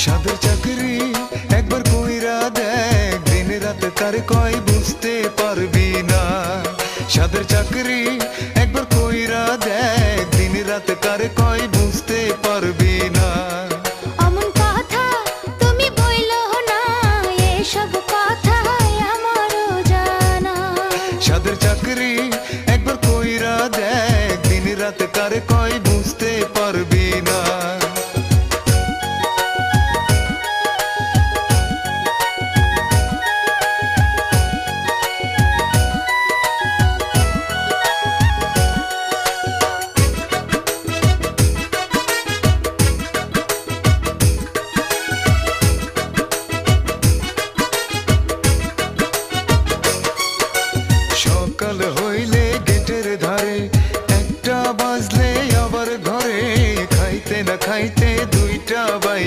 সাদের চাকরি একবার কইরা দেখ, দিনে রাতে তার কয় বুঝতে পারবি না। সাদের চাকরি